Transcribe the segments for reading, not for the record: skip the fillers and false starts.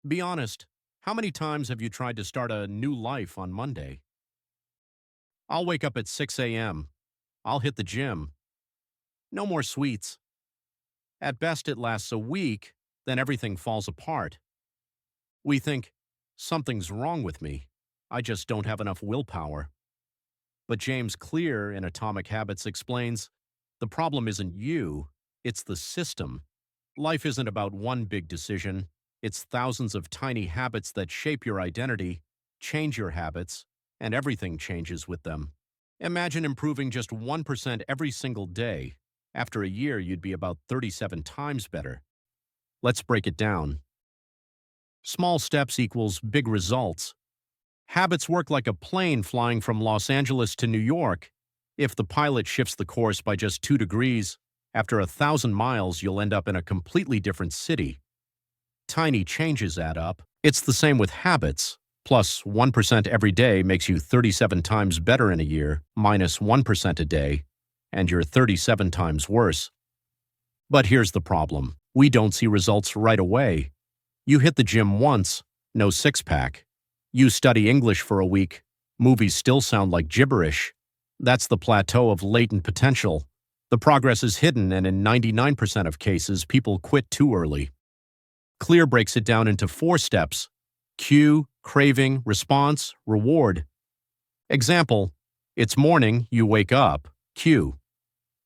Be honest, how many times have you tried to start a new life on Monday? I'll wake up at 6 a.m. I'll hit the gym. No more sweets. At best, it lasts a week, then everything falls apart. We think, something's wrong with me. I just don't have enough willpower. But James Clear in Atomic Habits explains the problem isn't you, it's the system. Life isn't about one big decision, it's thousands of tiny habits that shape your identity, change your habits, and everything changes with them. Imagine improving just 1% every single day. After a year, you'd be about 37 times better. Let's break it down. Small steps equals big results. Habits work like a plane flying from Los Angeles to New York. If the pilot shifts the course by just 2 degrees, after 1,000 miles, you'll end up in a completely different city. Tiny changes add up. It's the same with habits. Plus 1% every day makes you 37 times better in a year, minus 1% a day, and you're 37 times worse. But here's the problem. We don't see results right away. You hit the gym once, no six-pack. You study English for a week, movies still sound like gibberish. That's the plateau of latent potential. The progress is hidden, and in 99% of cases, people quit too early. Clear breaks it down into 4 steps: cue, craving, response, reward. Example, it's morning, you wake up, cue.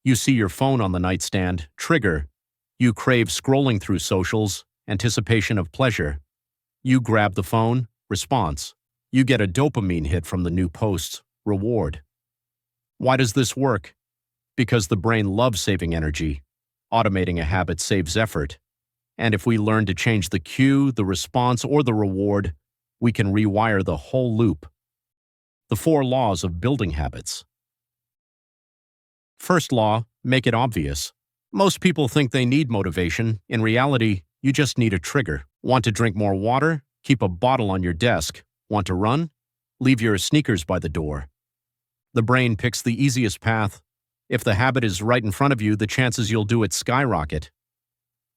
You see your phone on the nightstand, trigger. You crave scrolling through socials, anticipation of pleasure. You grab the phone, response. You get a dopamine hit from the new posts, reward. Why does this work? Because the brain loves saving energy. Automating a habit saves effort. And if we learn to change the cue, the response, or the reward, we can rewire the whole loop. The 4 laws of building habits. First law, make it obvious. Most people think they need motivation. In reality, you just need a trigger. Want to drink more water? Keep a bottle on your desk. Want to run? Leave your sneakers by the door. The brain picks the easiest path. If the habit is right in front of you, the chances you'll do it skyrocket.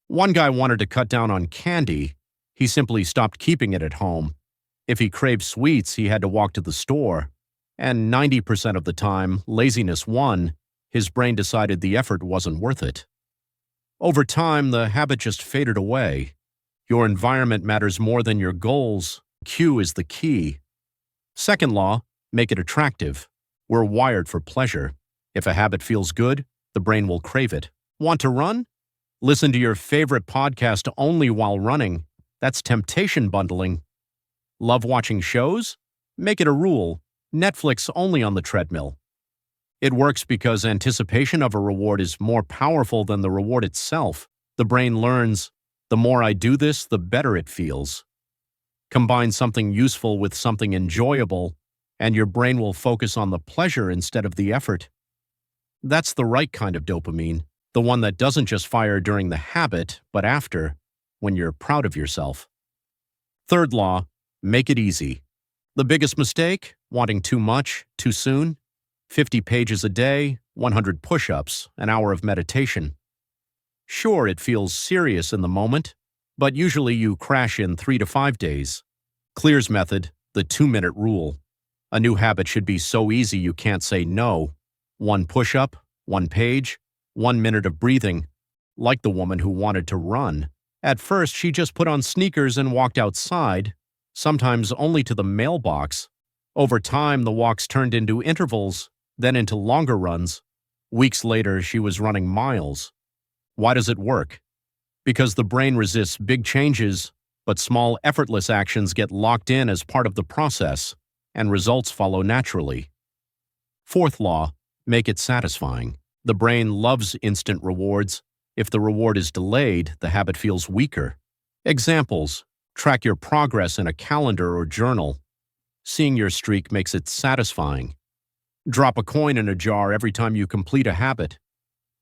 One guy wanted to cut down on candy. He simply stopped keeping it at home. If he craved sweets, he had to walk to the store. And 90% of the time, laziness won. His brain decided the effort wasn't worth it. Over time, the habit just faded away. Your environment matters more than your goals. Cue is the key. Second law, make it attractive. We're wired for pleasure. If a habit feels good, the brain will crave it. Want to run? Listen to your favorite podcast only while running. That's temptation bundling. Love watching shows? Make it a rule. Netflix only on the treadmill. It works because anticipation of a reward is more powerful than the reward itself. The brain learns, the more I do this, the better it feels. Combine something useful with something enjoyable, and your brain will focus on the pleasure instead of the effort. That's the right kind of dopamine, the one that doesn't just fire during the habit, but after, when you're proud of yourself. Third law, make it easy. The biggest mistake? Wanting too much, too soon? 50 pages a day, 100 push-ups, an hour of meditation. Sure, it feels serious in the moment, but usually you crash in 3 to 5 days. Clear's method, the 2-minute rule. A new habit should be so easy you can't say no. 1 push-up, 1 page, 1 minute of breathing, like the woman who wanted to run. At first, she just put on sneakers and walked outside, sometimes only to the mailbox. Over time, the walks turned into intervals, then into longer runs. Weeks later, she was running miles. Why does it work? Because the brain resists big changes, but small, effortless actions get locked in as part of the process, and results follow naturally. Fourth law, make it satisfying. The brain loves instant rewards. If the reward is delayed, the habit feels weaker. Examples, track your progress in a calendar or journal. Seeing your streak makes it satisfying. Drop a coin in a jar every time you complete a habit.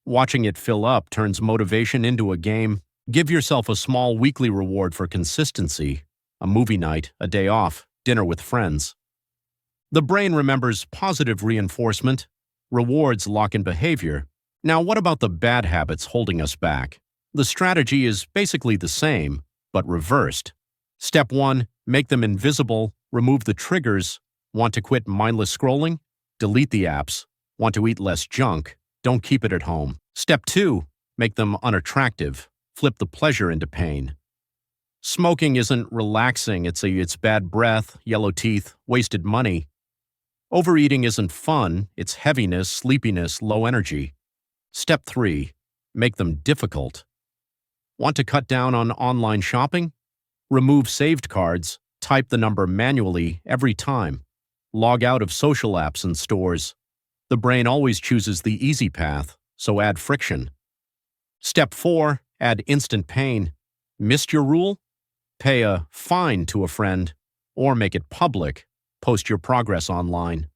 Watching it fill up turns motivation into a game. Give yourself a small weekly reward for consistency, a movie night, a day off, dinner with friends. The brain remembers positive reinforcement. Rewards lock in behavior. Now, what about the bad habits holding us back? The strategy is basically the same, but reversed. Step 1, make them invisible, remove the triggers. Want to quit mindless scrolling? Delete the apps. Want to eat less junk? Don't keep it at home. Step 2, make them unattractive. Flip the pleasure into pain. Smoking isn't relaxing, it's bad breath, yellow teeth, wasted money. Overeating isn't fun, it's heaviness, sleepiness, low energy. Step 3, make them difficult. Want to cut down on online shopping? Remove saved cards, type the number manually every time. Log out of social apps and stores. The brain always chooses the easy path, so add friction. Step 4, add instant pain. Missed your rule? Pay a fine to a friend, or make it public. Post your progress online.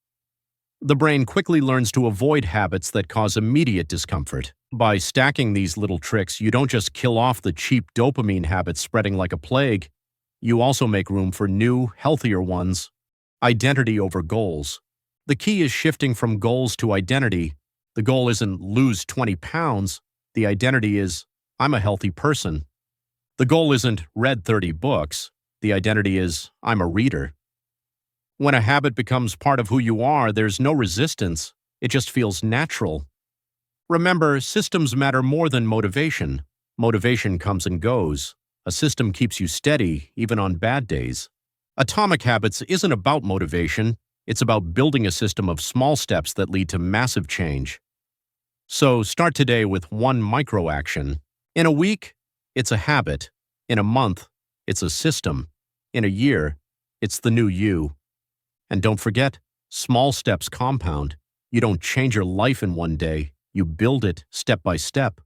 The brain quickly learns to avoid habits that cause immediate discomfort. By stacking these little tricks, you don't just kill off the cheap dopamine habits spreading like a plague, you also make room for new, healthier ones. Identity over goals. The key is shifting from goals to identity. The goal isn't lose 20 pounds. The identity is, I'm a healthy person. The goal isn't read 30 books. The identity is, I'm a reader. When a habit becomes part of who you are, there's no resistance. It just feels natural. Remember, systems matter more than motivation. Motivation comes and goes. A system keeps you steady, even on bad days. Atomic Habits isn't about motivation. It's about building a system of small steps that lead to massive change. So start today with one micro action. In a week, it's a habit. In a month, it's a system. In a year, it's the new you. And don't forget, small steps compound. You don't change your life in one day. You build it step by step.